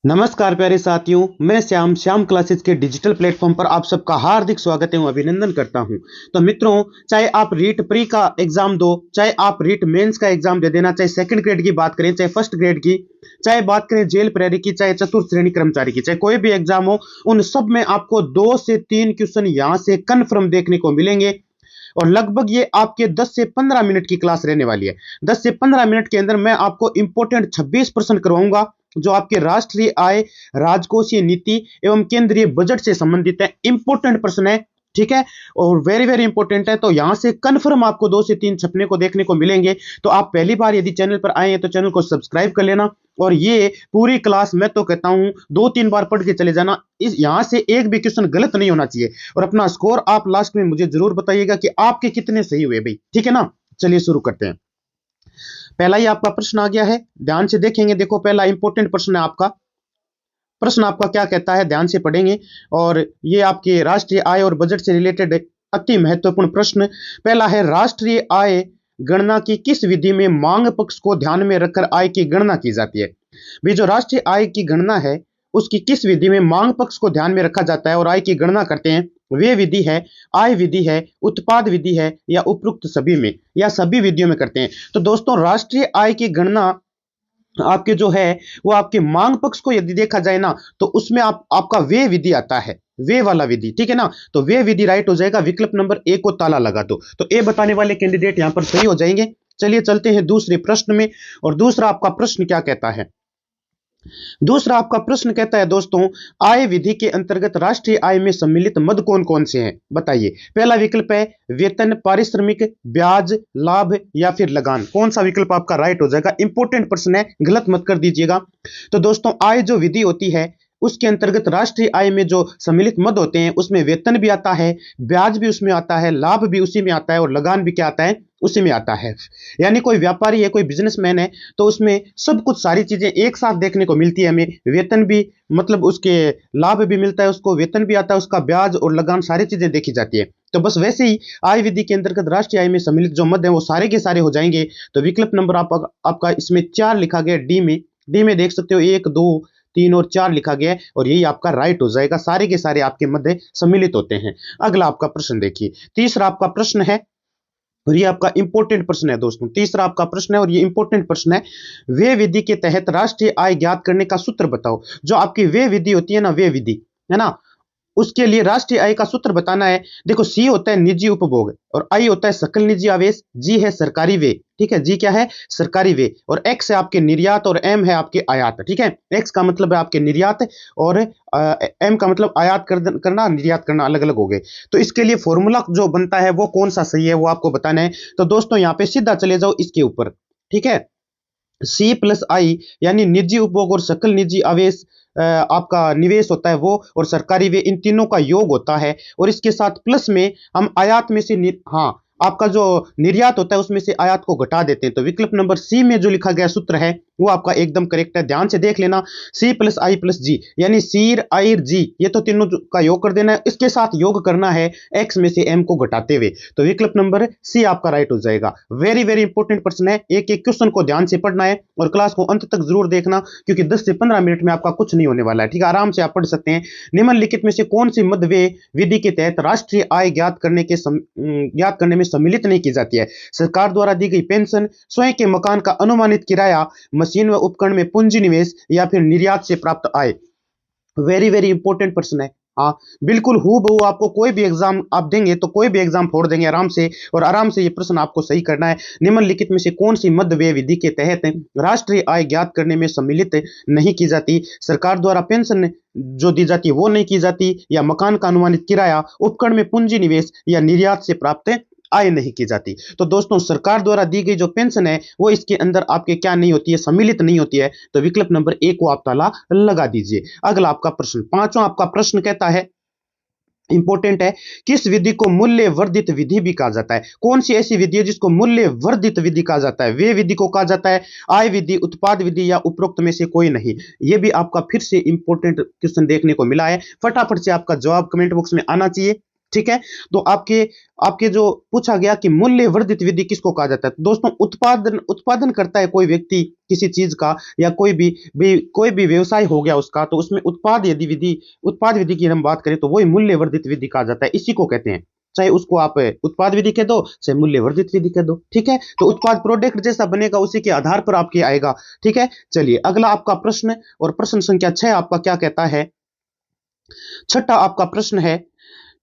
नमस्कार प्यारे साथियों, मैं श्याम क्लासेस के डिजिटल प्लेटफॉर्म पर आप सबका हार्दिक स्वागत एवं अभिनंदन करता हूं। तो मित्रों, चाहे आप रीट प्री का एग्जाम दो, चाहे आप रीट मेंस का एग्जाम दे देना, चाहे सेकंड ग्रेड की बात करें, चाहे फर्स्ट ग्रेड की, चाहे बात करें जेल प्रहरी की, चाहे चतुर्थ श्रेणी कर्मचारी की, चाहे कोई भी एग्जाम हो, उन सब में आपको 2 से 3 क्वेश्चन यहां से कन्फर्म देखने को मिलेंगे। और लगभग ये आपके 10 से 15 मिनट की क्लास रहने वाली है। 10 से 15 मिनट के अंदर मैं आपको इंपोर्टेंट 26 प्रश्न करवाऊंगा जो आपके राष्ट्रीय आय, राजकोषीय नीति एवं केंद्रीय बजट से संबंधित है। इंपोर्टेंट प्रश्न है, ठीक है, और वेरी वेरी इंपॉर्टेंट है। तो यहां से कन्फर्म आपको 2 से 3 छपने को देखने को मिलेंगे। तो आप पहली बार यदि चैनल पर आए हैं तो चैनल को सब्सक्राइब कर लेना। और ये पूरी क्लास मैं तो कहता हूं 2-3 बार पढ़ के चले जाना। इस यहां से एक भी क्वेश्चन गलत नहीं होना चाहिए। और अपना स्कोर आप लास्ट में मुझे जरूर बताइएगा कि आपके कितने सही हुए भाई, ठीक है ना। चलिए शुरू करते हैं। पहला ही आपका प्रश्न आ गया है, ध्यान से देखेंगे। देखो, पहला इंपॉर्टेंट प्रश्न है आपका। प्रश्न आपका क्या कहता है, ध्यान से पढ़ेंगे। और ये आपके राष्ट्रीय आय और बजट से रिलेटेड अति महत्वपूर्ण प्रश्न। पहला है, राष्ट्रीय आय गणना की किस विधि में मांग पक्ष को ध्यान में रखकर आय की गणना की जाती है। भी जो राष्ट्रीय आय की गणना है उसकी किस विधि में मांग पक्ष को ध्यान में रखा जाता है और आय की गणना करते हैं। वे विधि है, आय विधि है, उत्पाद विधि है, या उपरोक्त सभी में, या सभी विधियों में करते हैं। तो दोस्तों, राष्ट्रीय आय की गणना आपके जो है वो आपके मांग पक्ष को यदि देखा जाए ना, तो उसमें आपका वे विधि आता है, वे वाला विधि, ठीक है ना। तो वे विधि राइट हो जाएगा। विकल्प नंबर ए को ताला लगा दो। तो ए बताने वाले कैंडिडेट यहां पर सही हो जाएंगे। चलिए चलते हैं दूसरे प्रश्न में। और दूसरा आपका प्रश्न क्या कहता है। दूसरा आपका प्रश्न कहता है दोस्तों, आय विधि के अंतर्गत राष्ट्रीय आय में सम्मिलित मद कौन कौन से हैं, बताइए। पहला विकल्प है वेतन, पारिश्रमिक, ब्याज, लाभ, या फिर लगान। कौन सा विकल्प आपका राइट हो जाएगा। इंपॉर्टेंट प्रश्न है, गलत मत कर दीजिएगा। तो दोस्तों, आय जो विधि होती है उसके अंतर्गत राष्ट्रीय आय में जो सम्मिलित मद होते हैं उसमें वेतन भी आता है, ब्याज भी उसमें आता है, लाभ भी उसी में आता है, और लगान भी क्या आता है, उसी में आता है। यानी कोई व्यापारी है, कोई बिजनेसमैन है, तो उसमें सब कुछ सारी चीजें एक साथ देखने को मिलती है हमें। वेतन भी, मतलब उसके लाभ भी मिलता है, उसको वेतन भी आता है, उसका ब्याज और लगान सारी चीजें देखी जाती है। तो बस वैसे ही आय विधि के अंतर्गत राष्ट्रीय आय में सम्मिलित जो मद है वो सारे के सारे हो जाएंगे। तो विकल्प नंबर आपका इसमें 4 लिखा गया, डी में देख सकते हो 1, 2, 3 और 4 लिखा गया है, और यही आपका राइट हो जाएगा। सारे के सारे आपके मध्य सम्मिलित होते हैं। अगला आपका प्रश्न देखिए। तीसरा आपका प्रश्न है, और ये आपका इंपॉर्टेंट प्रश्न है दोस्तों। तीसरा आपका प्रश्न है और ये इंपॉर्टेंट प्रश्न है। वे विधि के तहत राष्ट्रीय आय ज्ञात करने का सूत्र बताओ। जो आपकी वे विधि होती है ना, वे विधि है ना, उसके लिए राष्ट्रीय आय का सूत्र बताना है। देखो, सी होता है निजी उपभोग, और आई होता है सकल निजी आवेश, जी है सरकारी व्यय, ठीक है, जी क्या है, सरकारी व्यय, और एक्स है आपके निर्यात, और एम है आपके आयात, ठीक है। एक्स का मतलब है आपके निर्यात, और एम का मतलब आयात करना, निर्यात करना, अलग अलग हो गए। तो इसके लिए फॉर्मूला जो बनता है वो कौन सा सही है वो आपको बताना है। तो दोस्तों, यहाँ पे सीधा चले जाओ इसके ऊपर, ठीक है। सी प्लस आई यानी निजी उपभोग और सकल निजी आवेश, आपका निवेश होता है वो, और सरकारी व्यय, इन तीनों का योग होता है। और इसके साथ प्लस में हम आयात में से हाँ, आपका जो निर्यात होता है उसमें से आयात को घटा देते हैं। तो विकल्प नंबर सी में जो लिखा गया सूत्र है वो आपका एकदम करेक्ट है। ध्यान से देख लेना, सी प्लस आई प्लस जी, यानी सीर आईर जी, ये तो तीनों का योग कर देना है। इसके साथ योग करना है एक्स में से एम को घटाते हुए। तो विकल्प नंबर सी आपका राइट हो जाएगा। वेरी वेरी इंपॉर्टेंट प्रश्न है। एक एक क्वेश्चन को ध्यान से पढ़ना है और क्लास को अंत तक जरूर देखना, क्योंकि 10 से 15 मिनट में आपका कुछ नहीं होने वाला है, ठीक है। आराम से आप पढ़ सकते हैं। निम्नलिखित में से कौन सी मद वे विधि के तहत राष्ट्रीय आय ज्ञात करने में सम्मिलित नहीं की जाती है। सरकार द्वारा दी गई पेंशन, स्वयं के मकान का अनुमानित किराया, मशीन व उपकरण में पूंजी निवेश, या फिर निर्यात से प्राप्त आय। वेरी वेरी इंपॉर्टेंट प्रश्न है। हाँ, बिल्कुल हूबहू आपको कोई भी एग्जाम आप देंगे तो कोई भी एग्जाम फोड़ देंगे आराम से, और आराम से ये प्रश्न आपको सही करना है। निम्नलिखित में से कौन सी मद व्यय विधि के तहत राष्ट्रीय आय ज्ञात करने में सम्मिलित नहीं की जाती। सरकार द्वारा पेंशन जो दी जाती है वो नहीं की जाती, या मकान का अनुमानित किराया, उपकरण में पूंजी निवेश, या निर्यात से प्राप्त आय नहीं की जाती। तो दोस्तों, सरकार द्वारा दी गई जो पेंशन है वो इसके अंदर आपके क्या नहीं होती है, सम्मिलित नहीं होती है। तो विकल्प नंबर ए को आप ताला लगा दीजिए। अगला आपका प्रश्न, पांचवा आपका प्रश्न कहता है, इंपॉर्टेंट है, किस विधि को मूल्य वर्धित विधि भी कहा जाता है। कौन सी ऐसी विधि है जिसको मूल्य वर्धित विधि कहा जाता है। वे विधि को कहा जाता है आय विधि, उत्पाद विधि, या उपरोक्त में से कोई नहीं। ये भी आपका फिर से इंपॉर्टेंट क्वेश्चन देखने को मिला है। फटाफट से आपका जवाब कमेंट बॉक्स में आना चाहिए। ठीक है। तो आपके आपके जो पूछा गया कि मूल्य वर्धित विधि किसको कहा जाता है, तो दोस्तों उत्पादन उत्पादन करता है कोई व्यक्ति किसी चीज का, या कोई भी व्यवसाय हो गया उसका, तो उसमें उत्पाद विधि की हम बात करें तो वही मूल्य वर्धित विधि कहा जाता है, इसी को कहते हैं। चाहे उसको आप उत्पाद विधि कह दो, चाहे मूल्य वर्धित विधि कह दो, ठीक है। तो उत्पाद प्रोडक्ट जैसा बनेगा उसी के आधार पर आपके आएगा, ठीक है। चलिए अगला आपका प्रश्न, और प्रश्न संख्या 6 आपका क्या कहता है। छठा आपका प्रश्न है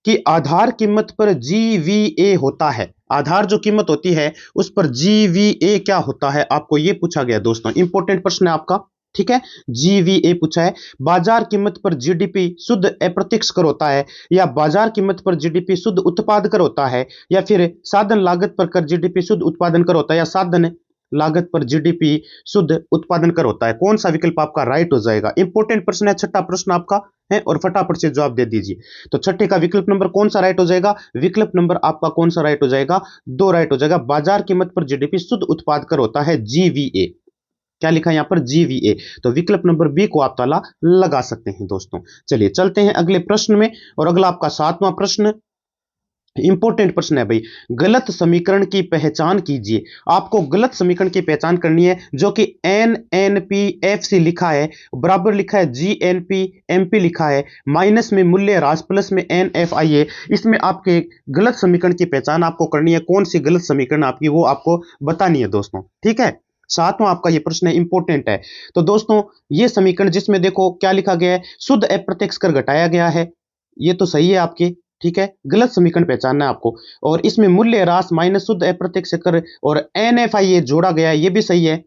कि आधार कीमत पर जीवीए होता है, आधार जो कीमत होती है उस पर जीवीए क्या होता है, आपको यह पूछा गया दोस्तों, इंपॉर्टेंट प्रश्न है आपका, ठीक है। जीवीए पूछा है, बाजार कीमत पर जीडीपी शुद्ध अप्रत्यक्ष कर होता है, या बाजार कीमत पर जीडीपी शुद्ध उत्पाद कर होता है, या फिर साधन लागत पर कर जीडीपी शुद्ध उत्पादन कर होता है, या साधन लागत पर जीडीपी शुद्ध उत्पादन कर होता है, कौन सा विकल्प आपका राइट हो जाएगा। इंपॉर्टेंट प्रश्न है, छठा प्रश्न आपका है, और फटाफट से जवाब दे दीजिए। तो छठे का विकल्प नंबर कौन सा राइट हो जाएगा, विकल्प नंबर आपका कौन सा राइट हो जाएगा, 2 राइट हो जाएगा। बाजार कीमत पर जीडीपी शुद्ध उत्पाद कर होता है, जीवीए, क्या लिखा है यहां पर, जीवीए। तो विकल्प नंबर बी को आप ताला लगा सकते हैं दोस्तों। चलिए चलते हैं अगले प्रश्न में, और अगला आपका 7वां प्रश्न, इंपॉर्टेंट प्रश्न है भाई। गलत समीकरण की पहचान कीजिए, आपको गलत समीकरण की पहचान करनी है, जो कि N N P F C लिखा है, बराबर लिखा है G N P M P लिखा है, माइनस में मूल्य ह्रास, प्लस में एन एफ आई है। इसमें आपके गलत समीकरण की पहचान आपको करनी है, कौन सी गलत समीकरण आपकी वो आपको बतानी है दोस्तों, ठीक है। 7वां आपका ये प्रश्न है, इंपॉर्टेंट है। तो दोस्तों ये समीकरण जिसमें देखो क्या लिखा गया है, शुद्ध अप्रत्यक्ष कर घटाया गया है, ये तो सही है आपके, ठीक है। गलत समीकरण पहचानना है आपको, और इसमें मूल्य ह्रास माइनस शुद्ध अप्रत्यक्ष कर और एनएफआई ये जोड़ा गया है, ये भी सही है,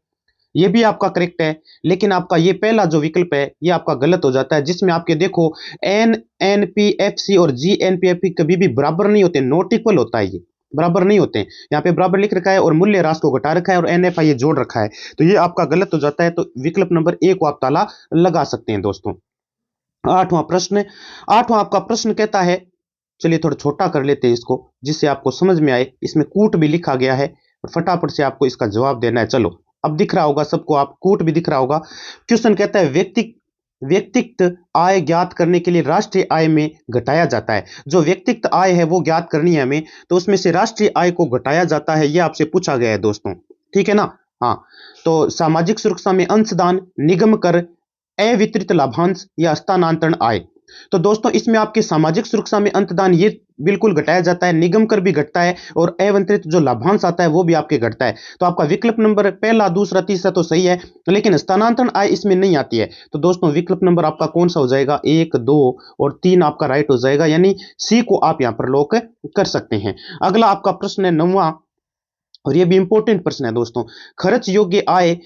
ये भी आपका करेक्ट है। लेकिन आपका ये पहला जो विकल्प है ये आपका गलत हो जाता है, जिसमें आपके देखो N N P F C और G N P F C कभी भी बराबर नहीं होते, नॉट इक्वल होता है, ये बराबर नहीं होते हैं। यहाँ पे बराबर लिख रखा है और मूल्य ह्रास को घटा रखा है और एन एफ आई ये जोड़ रखा है, तो ये आपका गलत हो जाता है। तो विकल्प नंबर ए को आप ताला लगा सकते हैं दोस्तों। 8वां प्रश्न, 8वां आपका प्रश्न कहता है, चलिए थोड़ा छोटा कर लेते हैं इसको जिससे आपको समझ में आए, इसमें कूट भी लिखा गया है और फटाफट से आपको इसका जवाब देना है। चलो अब दिख रहा होगा सबको, आप कूट भी दिख रहा होगा। क्वेश्चन कहता है व्यक्तिगत आय ज्ञात करने के लिए राष्ट्रीय आय में घटाया जाता है, जो व्यक्तिगत आय है वो ज्ञात करनी है हमें, तो उसमें से राष्ट्रीय आय को घटाया जाता है, ये आपसे पूछा गया है दोस्तों, ठीक है ना। हाँ, तो सामाजिक सुरक्षा में अंशदान, निगम कर, अवितरित लाभांश या हस्तांतरण आय। तो दोस्तों इसमें आपके सामाजिक सुरक्षा में अंशदान ये बिल्कुल घटाया जाता है, निगम कर भी घटता है, और अवंतित जो लाभांश आता है वो भी आपके घटता है। तो आपका विकल्प नंबर पहला, दूसरा, तीसरा तो सही है, लेकिन हस्तांतरण आय इसमें नहीं आती है। तो दोस्तों विकल्प नंबर आपका कौन सा हो जाएगा, 1, 2 और 3 आपका राइट हो जाएगा, यानी सी को आप यहां पर लॉक कर सकते हैं। अगला आपका प्रश्न है 9वां, और यह भी इंपॉर्टेंट प्रश्न है दोस्तों। खर्च योग्य आय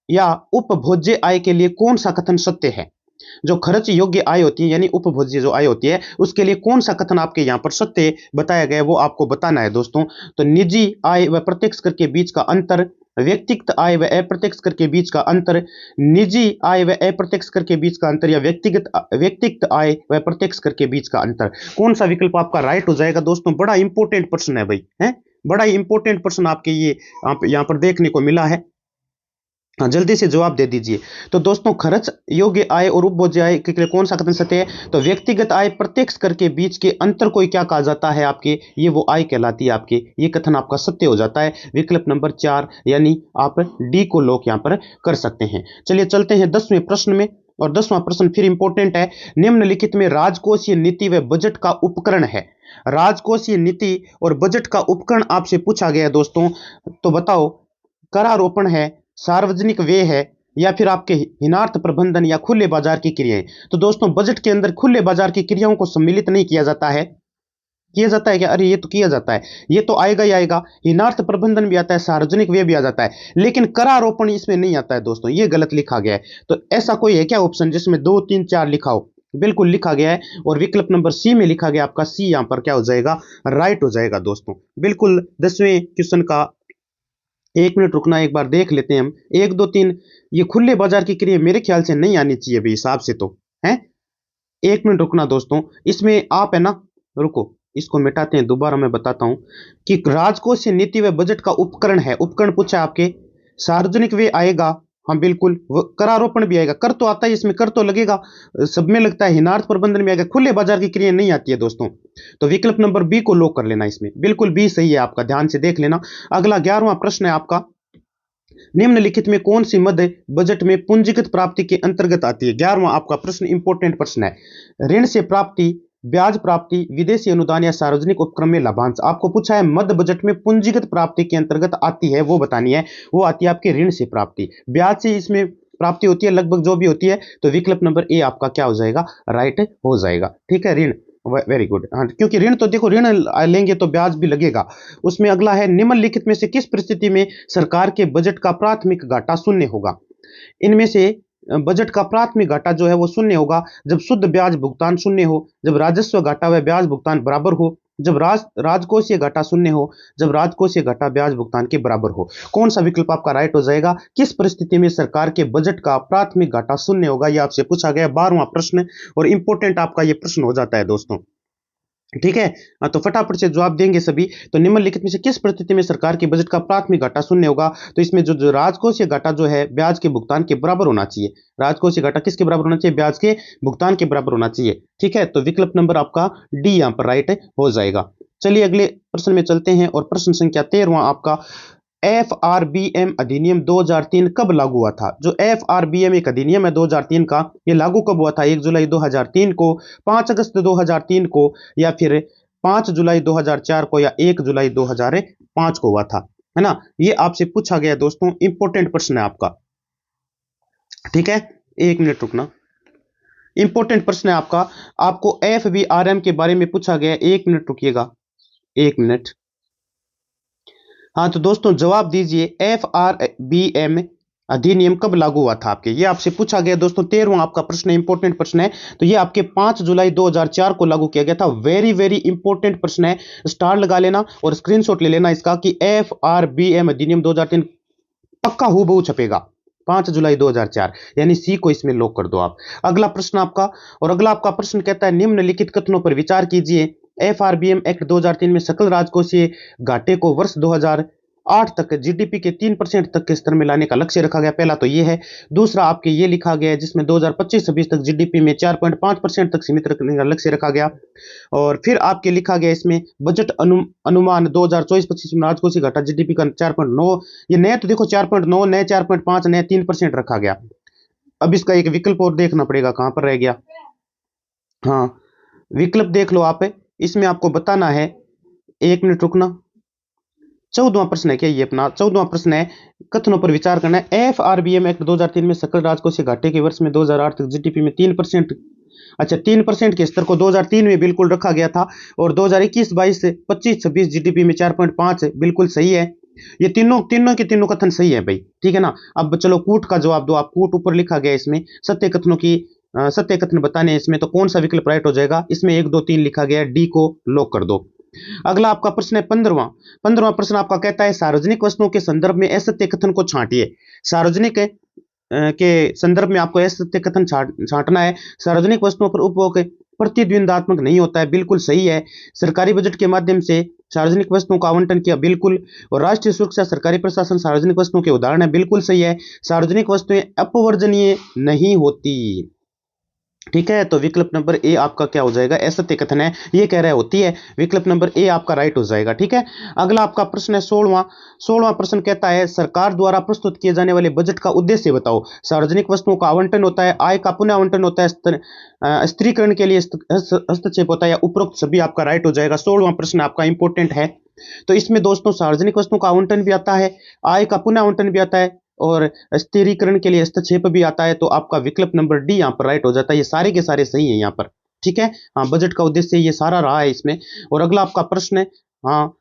या उपभोज्य आय के लिए कौन सा कथन सत्य है। जो खर्च योग्य आय होती है यानी उपभोज्य जो आय होती है उसके लिए कौन सा कथन आपके यहां पर सत्य बताया गया है वो आपको बताना है दोस्तों। तो निजी आय व प्रत्यक्ष कर के बीच का अंतर, व्यक्तिगत आय व अप्रत्यक्ष कर के बीच का अंतर, निजी आय व अप्रत्यक्ष कर के बीच का अंतर, या व्यक्तिगत आय व प्रत्यक्ष कर के बीच का अंतर, कौन सा विकल्प आपका राइट हो जाएगा दोस्तों। बड़ा इंपॉर्टेंट प्रश्न है भाई, है बड़ा इंपॉर्टेंट प्रश्न आपके ये आप यहां पर देखने को मिला है। हाँ, जल्दी से जवाब दे दीजिए। तो दोस्तों खर्च योग्य आय और उपभोज्य आय के लिए कौन सा कथन सत्य है, तो व्यक्तिगत आय प्रत्यक्ष कर के बीच के अंतर को क्या कहा जाता है आपके, ये वो आय कहलाती है आपके, ये कथन आपका सत्य हो जाता है। विकल्प नंबर 4 यानी आप डी को लॉक यहां पर कर सकते हैं। चलिए चलते हैं 10वें प्रश्न में, और 10वां प्रश्न फिर इंपॉर्टेंट है। निम्नलिखित में राजकोषीय नीति व बजट का उपकरण है। राजकोषीय नीति और बजट का उपकरण आपसे पूछा गया है दोस्तों, तो बताओ करारोपण है, सार्वजनिक व्यय है, या फिर आपके हिनार्थ प्रबंधन या खुले बाजार की क्रियाएं। तो दोस्तों बजट के अंदर खुले बाजार की क्रियाओं को सम्मिलित नहीं किया जाता है, किया जाता है क्या, अरे ये तो किया जाता है, ये तो आएगा ही आएगा। हिनार्थ प्रबंधन भी आता है, सार्वजनिक व्यय भी आ जाता है, लेकिन करारोपण इसमें नहीं आता है दोस्तों, ये गलत लिखा गया है। तो ऐसा कोई है क्या ऑप्शन जिसमें 2, 3, 4 लिखा हो, बिल्कुल लिखा गया है, और विकल्प नंबर सी में लिखा गया आपका, सी यहां पर क्या हो जाएगा, राइट हो जाएगा दोस्तों। बिल्कुल 10वें क्वेश्चन का 1 मिनट रुकना, एक बार देख लेते हैं हम। 1, 2, 3 ये खुले बाजार की क्रिया मेरे ख्याल से नहीं आनी चाहिए भी हिसाब से, तो है 1 मिनट रुकना दोस्तों। इसमें आप है ना, रुको इसको मिटाते हैं, दोबारा मैं बताता हूं कि राजकोषीय नीति व बजट का उपकरण है, उपकरण पूछा आपके, सार्वजनिक व्यय आएगा, हाँ बिल्कुल, वो करारोपण भी आएगा, कर तो आता है, इसमें कर तो लगेगा, सब में लगता है, हिनार्थ प्रबंधन में आएगा, खुले बाजार की क्रिया नहीं आती है दोस्तों। तो विकल्प नंबर बी को लॉक कर लेना, इसमें बिल्कुल बी सही है आपका, ध्यान से देख लेना। अगला 11वां प्रश्न है आपका, निम्नलिखित में कौन सी मद बजट में पूंजीगत प्राप्ति के अंतर्गत आती है? 11वां आपका प्रश्न इंपॉर्टेंट प्रश्न है। ऋण से प्राप्ति, ब्याज प्राप्ति, विदेशी अनुदान या सार्वजनिक उपक्रम में लाभांश। आपको पूछा है मध्य बजट में पूंजीगत प्राप्ति के अंतर्गत आती है, वो बतानी है। वो आती है आपके ऋण से प्राप्ति, ब्याज से इसमें प्राप्ति होती है, लगभग जो भी होती है। तो विकल्प नंबर ए आपका क्या हो जाएगा? राइट हो जाएगा। ठीक है, ऋण, वेरी गुड। हाँ, क्योंकि ऋण तो देखो, ऋण लेंगे तो ब्याज भी लगेगा उसमें। अगला है, निम्नलिखित में से किस परिस्थिति में सरकार के बजट का प्राथमिक घाटा शून्य होगा? इनमें से बजट का प्राथमिक घाटा जो है वो शून्य होगा जब शुद्ध ब्याज भुगतान शून्य हो, जब राजस्व घाटा व ब्याज भुगतान बराबर हो, जब राजकोषीय घाटा शून्य हो, जब राजकोषीय घाटा ब्याज भुगतान के बराबर हो। कौन सा विकल्प आपका राइट हो जाएगा? किस परिस्थिति में सरकार के बजट का प्राथमिक घाटा शून्य होगा? यह आपसे पूछा गया 12वां प्रश्न, और इंपॉर्टेंट आपका यह प्रश्न हो जाता है दोस्तों। ठीक है, तो फटाफट से जवाब देंगे सभी। तो निम्नलिखित में से किस परिस्थिति में सरकार के बजट का प्राथमिक घाटा शून्य होगा? तो इसमें जो राजकोषीय घाटा जो है ब्याज के भुगतान के बराबर होना चाहिए। राजकोषीय घाटा किसके बराबर होना चाहिए? ब्याज के भुगतान के बराबर होना चाहिए। ठीक है, तो विकल्प नंबर आपका डी यहाँ पर राइट हो जाएगा। चलिए अगले प्रश्न में चलते हैं, और प्रश्न संख्या 13वां आपका, FRBM अधिनियम 2003 कब लागू हुआ था? जो FRBM एक अधिनियम है 2003 का, ये लागू कब हुआ था? 1 जुलाई 2003 को, 5 अगस्त 2003 को, या फिर 5 जुलाई 2004 को, या 1 जुलाई 2005 को हुआ था, है ना? ये आपसे पूछा गया दोस्तों, इंपॉर्टेंट प्रश्न है आपका। ठीक है, 1 मिनट रुकना, इंपॉर्टेंट प्रश्न है आपका। आपको FBRM के बारे में पूछा गया, 1 मिनट रुकिएगा, 1 मिनट। हाँ तो दोस्तों जवाब दीजिए, FRBM अधिनियम कब लागू हुआ था आपके? ये आपसे पूछा गया दोस्तों, 13वां आपका प्रश्न, इंपॉर्टेंट प्रश्न है। तो ये आपके 5 जुलाई 2004 को लागू किया गया था। वेरी वेरी इंपॉर्टेंट प्रश्न है, स्टार लगा लेना और स्क्रीनशॉट ले लेना इसका कि FRBM अधिनियम 2003 पक्का हूबहू छपेगा 5 जुलाई 2004, यानी सी को इसमें लॉक कर दो आप। अगला प्रश्न आपका, और अगला आपका प्रश्न कहता है, निम्नलिखित कथनों पर विचार कीजिए। FRBM एक्ट 2003 में सकल राजकोषीय घाटे को वर्ष 2008 तक GDP के 3% तक के स्तर में लाने का लक्ष्य रखा गया। पहला तो ये है। दूसरा आपके ये लिखा गया है जिसमें 2025-26 तक GDP में 4.5% तक सीमित रखने का लक्ष्य रखा गया। और फिर आपके लिखा गया इसमें बजट अनुमान 2024-25 में राजकोषीय घाटा GDP का 4.9, ये नया तो देखो 4.9, नए 4.5, नया 3% रखा गया। अब इसका एक विकल्प और देखना पड़ेगा, कहां पर रह गया? हाँ, विकल्प देख लो आप, इसमें आपको बताना है, 1 मिनट रुकना। 14वां प्रश्न है क्या ये अपना? 14वां प्रश्न है, कथनों पर विचार करना है। FRBM एक्ट 2003 में सकल राजकोषीय घाटे के वर्ष में 2008 तक GDP में 3%, अच्छा 3% के स्तर को 2003 में बिल्कुल रखा गया था, और 2021-22 से 25-26 GDP में 4.5 बिल्कुल सही है। ये तीनों तीनों के तीनों कथन सही है भाई। ठीक है ना? अब चलो कूट का जवाब दो आप। कूट ऊपर लिखा गया इसमें, सत्य कथनों की सत्य कथन बताने हैं इसमें, तो कौन सा विकल्प राइट हो जाएगा? इसमें 1 2 3 लिखा गया है, डी को लॉक कर दो। अगला आपका प्रश्न है 15वां प्रश्न आपका कहता है, सार्वजनिक वस्तुओं के संदर्भ में असत्य कथन को छांटिए। सार्वजनिक के संदर्भ में आपको असत्य कथन छांटना है। सार्वजनिक वस्तुओं पर उपभोग प्रतिद्वंदात्मक नहीं होता है, बिल्कुल सही है। सरकारी बजट के माध्यम से सार्वजनिक वस्तुओं का आवंटन किया, बिल्कुल। और राष्ट्रीय सुरक्षा, सरकारी प्रशासन सार्वजनिक वस्तुओं के उदाहरण है, बिल्कुल सही है। सार्वजनिक वस्तुएं अपवर्जनीय नहीं होती। ठीक है, तो विकल्प नंबर ए आपका क्या हो जाएगा? असत्य कथन है, ये कह रहा होती है। विकल्प नंबर ए आपका राइट हो जाएगा। ठीक है, अगला आपका प्रश्न है 16वां प्रश्न कहता है, सरकार द्वारा प्रस्तुत किए जाने वाले बजट का उद्देश्य बताओ। सार्वजनिक वस्तुओं का आवंटन होता है, आय का पुनः आवंटन होता है, स्त्रीकरण के लिए हस्तक्षेप होता है, या उपरोक्त सभी आपका राइट हो जाएगा। 16वां प्रश्न आपका इंपॉर्टेंट है। तो इसमें दोस्तों सार्वजनिक वस्तुओं का आवंटन भी आता है, आय का पुनः आवंटन भी आता है, और स्थिरीकरण के लिए हस्तक्षेप भी आता है। तो आपका विकल्प नंबर डी यहाँ पर राइट हो जाता है। ये सारे के सारे सही है यहाँ पर। ठीक है, हाँ, बजट का उद्देश्य ये सारा रहा है इसमें। और अगला आपका प्रश्न है, हाँ,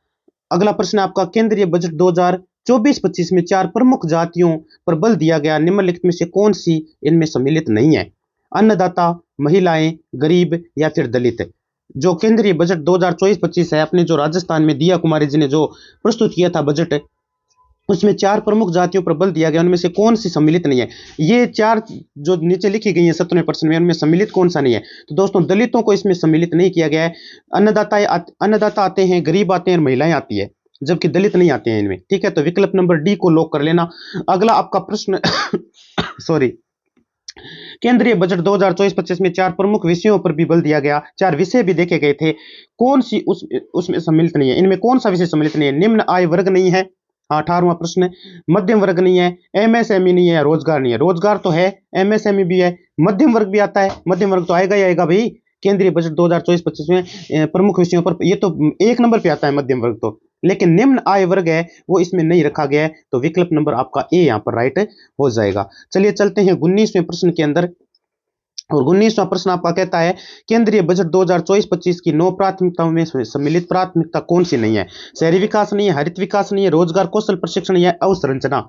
अगला प्रश्न आपका, केंद्रीय बजट 2024-25 में 4 प्रमुख जातियों पर बल दिया गया, निम्नलिखित में से कौन सी इनमें सम्मिलित नहीं है? अन्नदाता, महिलाएं, गरीब, या फिर दलित। जो केंद्रीय बजट 2024-25 है, अपने जो राजस्थान में दिया कुमारी जी ने जो प्रस्तुत किया था बजट, उसमें 4 प्रमुख जातियों पर बल दिया गया, उनमें से कौन सी सम्मिलित नहीं है? ये 4 जो नीचे लिखी गई है 17वें प्रश्न में, उनमें सम्मिलित कौन सा नहीं है? तो दोस्तों दलितों को इसमें सम्मिलित नहीं किया गया है। अन्नदाता आते हैं, गरीब आते हैं, और महिलाएं आती है। जबकि दलित नहीं आते हैं इनमें। ठीक है, तो विकल्प नंबर डी को लॉक कर लेना। अगला आपका प्रश्न सॉरी, केंद्रीय बजट 2024-25 में 4 प्रमुख विषयों पर भी बल दिया गया, 4 विषय भी देखे गए थे। कौन सी उसमें सम्मिलित नहीं है? इनमें कौन सा विषय सम्मिलित नहीं है? निम्न आय वर्ग नहीं है, 18वां प्रश्न। मध्यम वर्ग नहीं है, एमएसएमई नहीं है, रोजगार नहीं है। रोजगार तो है, एमएसएमई भी है, मध्यम वर्ग भी आता है। मध्यम वर्ग तो आएगा ही आएगा भाई। केंद्रीय बजट 2024-25 में प्रमुख विषयों पर ये तो 1 नंबर पे आता है मध्यम वर्ग तो। लेकिन निम्न आय वर्ग है वो इसमें नहीं रखा गया है, तो विकल्प नंबर आपका ए यहाँ पर राइट हो जाएगा। चलिए चलते हैं 19वें प्रश्न के अंदर। और 19वां प्रश्न आपका कहता है केंद्रीय बजट 2024-25 की 9 प्राथमिकताओं में सम्मिलित प्राथमिकता कौन सी नहीं है? शहरी विकास नहीं है, हरित विकास नहीं है, रोजगार कौशल प्रशिक्षण या अवसंरचना।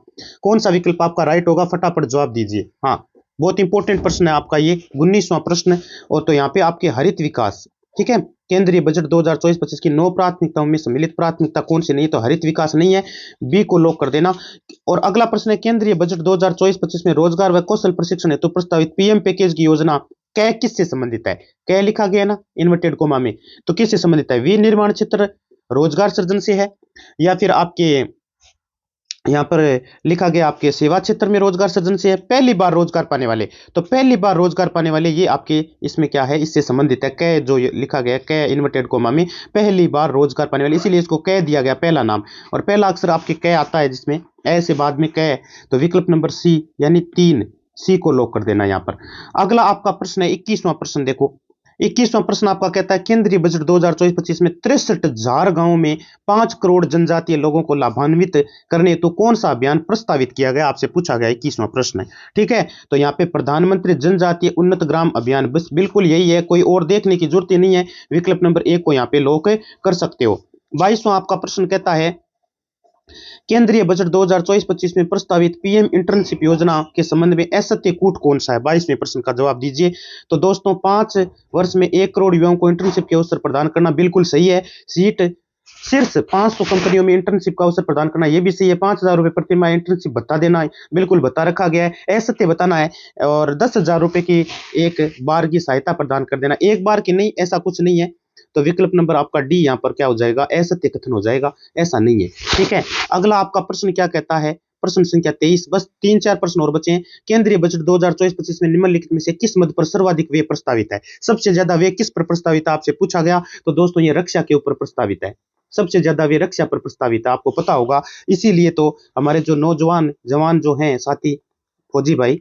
कौन सा विकल्प आपका राइट होगा? फटाफट जवाब दीजिए। हाँ, बहुत इंपॉर्टेंट प्रश्न है आपका ये 19वां प्रश्न। और तो यहाँ पे आपके हरित विकास, ठीक है, केंद्रीय बजट 2024-25 की 9 प्राथमिकताओं में सम्मिलित प्राथमिकता कौन सी नहीं है? तो हरित विकास नहीं है, बी को लॉक कर देना। और अगला प्रश्न है केंद्रीय बजट 2024-25 में रोजगार व कौशल प्रशिक्षण हेतु प्रस्तावित पीएम पैकेज की योजना कै किससे संबंधित है? कै लिखा गया ना इन्वर्टेड कोमा में, तो किससे संबंधित है? विनिर्माण क्षेत्र रोजगार सृजन से है, या फिर आपके यहाँ पर लिखा गया आपके सेवा क्षेत्र में रोजगार सृजन से है। पहली बार रोजगार पाने वाले, तो पहली बार रोजगार पाने वाले ये आपके इसमें क्या है? इससे संबंधित है। कै जो लिखा गया कै इन्वर्टेड कोमा में, पहली बार रोजगार पाने वाले, इसीलिए इसको कै दिया गया पहला नाम। और पहला अक्षर आपके कै आता है जिसमें ए से बाद में कै, तो विकल्प नंबर सी यानी 3, सी को लॉक कर देना यहाँ पर। अगला आपका प्रश्न है 21वां प्रश्न। देखो 21वां प्रश्न आपका कहता है केंद्रीय बजट 2024-25 में 63,000 गांवों में 5 करोड़ जनजातीय लोगों को लाभान्वित करने तो कौन सा अभियान प्रस्तावित किया गया? आपसे पूछा गया 21वां प्रश्न है। ठीक है, तो यहाँ पे प्रधानमंत्री जनजातीय उन्नत ग्राम अभियान, बस बिल्कुल यही है, कोई और देखने की जरूरत ही नहीं है। विकल्प नंबर 1 को यहाँ पे लॉक कर सकते हो। 22वां आपका प्रश्न कहता है केंद्रीय बजट 2024-25 में प्रस्तावित पीएम इंटर्नशिप योजना के संबंध में असत्य कूट कौन सा है? 22वें प्रश्न का जवाब दीजिए। तो दोस्तों 5 वर्ष में 1 करोड़ युवाओं को इंटर्नशिप के अवसर प्रदान करना बिल्कुल सही है। सीट शीर्ष 500 कंपनियों में इंटर्नशिप का अवसर प्रदान करना ये भी सही है। 5,000 रुपए प्रति माह इंटर्नशिप भत्ता देना बिल्कुल बता रखा गया है, असत्य बताना है। और 10,000 रुपए की एक बार की सहायता प्रदान कर देना, एक बार की नहीं, ऐसा कुछ नहीं है। तो विकल्प नंबर आपका डी यहाँ पर क्या हो जाएगा? असत्य कथन हो जाएगा, ऐसा नहीं है। ठीक है, अगला आपका प्रश्न क्या कहता है? प्रश्न संख्या 23। बस 3-4 प्रश्न और बचे हैं। केंद्रीय बजट 2024-25 में निम्नलिखित में से किस मद पर सर्वाधिक व्यय प्रस्तावित है? सबसे ज्यादा व्यय किस पर प्रस्तावित है आपसे पूछा गया, तो दोस्तों ये रक्षा के ऊपर प्रस्तावित है। सबसे ज्यादा व्यय रक्षा पर प्रस्तावित है, आपको पता होगा। इसीलिए तो हमारे जो नौजवान जवान जो हैं साथी फौजी भाई,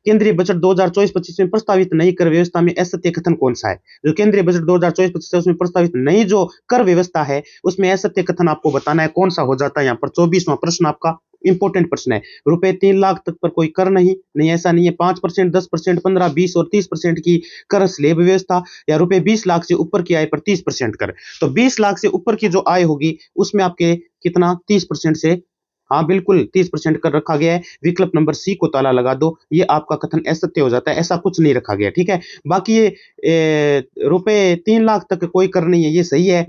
केंद्रीय बजट 2024-25 में प्रस्तावित नई कर व्यवस्था में असत्य कथन कौन सा है? जो केंद्रीय बजट 2024-25 उसमें प्रस्तावित नई जो कर व्यवस्था है उसमें असत्य कथन आपको बताना है, कौन सा हो जाता है यहाँ पर। 24वां प्रश्न आपका इंपॉर्टेंट प्रश्न है। रुपए 3 लाख तक पर कोई कर नहीं, ऐसा नहीं है। 5%, 10%, 15, 20 और 30% की कर स्लैब व्यवस्था, या रुपए 20 लाख से ऊपर की आय पर 30% कर। तो 20 लाख से ऊपर की जो आय होगी उसमें आपके कितना 30% से, हाँ बिल्कुल 30% कर रखा गया है। विकल्प नंबर सी को ताला लगा दो, ये आपका कथन असत्य हो जाता है, ऐसा कुछ नहीं रखा गया। ठीक है, बाकी ये रुपए 3 लाख तक कोई कर नहीं है, ये सही है।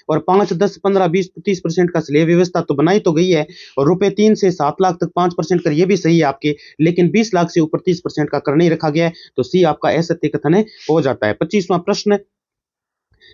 और 5, 10, 15, 20, 30% का स्लैब व्यवस्था तो बनाई तो गई है। और रुपए 3 से 7 लाख तक 5% कर, ये भी सही है आपके। लेकिन 20 लाख से ऊपर 30% का कर नहीं रखा गया है, तो सी आपका असत्य कथन हो जाता है। 25वां प्रश्न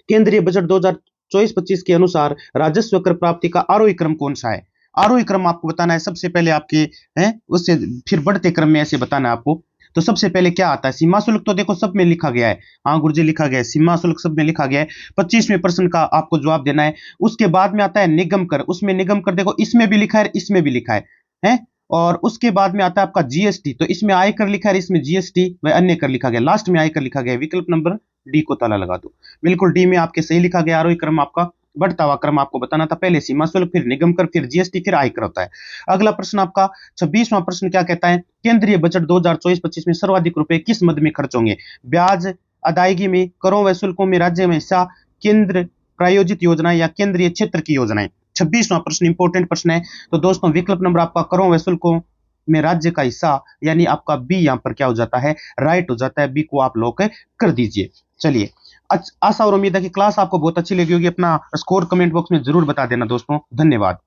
केंद्रीय बजट 2024-25 के अनुसार राजस्व कर प्राप्ति का आरोही क्रम कौन सा है? आरोही क्रम आपको बताना है। सबसे पहले आपके हैं उससे फिर बढ़ते क्रम में ऐसे बताना है आपको। तो सबसे पहले क्या आता है? सीमा शुल्क, तो देखो सब में लिखा गया है, हाँ गुरुजी लिखा गया है, सीमा शुल्क सब में लिखा गया है। 25वें प्रश्न का आपको जवाब देना है। उसके बाद में आता है निगम कर, उसमें निगम कर देखो इसमें भी लिखा है, इसमें भी लिखा है। और उसके बाद में आता है आपका जीएसटी, तो इसमें आयकर लिखा है, इसमें जीएसटी व अन्य कर लिखा गया, लास्ट में आयकर लिखा गया। विकल्प नंबर डी को ताला लगा दो, बिल्कुल डी में आपके सही लिखा गया। आरोही क्रम आपका बढ़ता हुआ क्रम आपको बताना था, पहले सीमा शुल्क, फिर निगम कर, फिर जीएसटी, फिर आयकर होता है। अगला प्रश्न आपका 26वां प्रश्न क्या कहता है? केंद्रीय बजट 2024-25 में सर्वाधिक रुपए किस मद में खर्च होंगे? ब्याज अदायगी में, करों व शुल्कों में, राज्य में हिस्सा, केंद्र प्रायोजित योजनाएं या केंद्रीय क्षेत्र की योजनाएं। 26वां प्रश्न इंपॉर्टेंट प्रश्न है। तो दोस्तों विकल्प नंबर आपका करों व शुल्कों में राज्य का हिस्सा, यानी आपका बी यहाँ पर क्या हो जाता है? राइट हो जाता है, बी को आप लॉक कर दीजिए। चलिए, आशा और उम्मीद है कि क्लास आपको बहुत अच्छी लगी होगी। अपना स्कोर कमेंट बॉक्स में जरूर बता देना दोस्तों। धन्यवाद।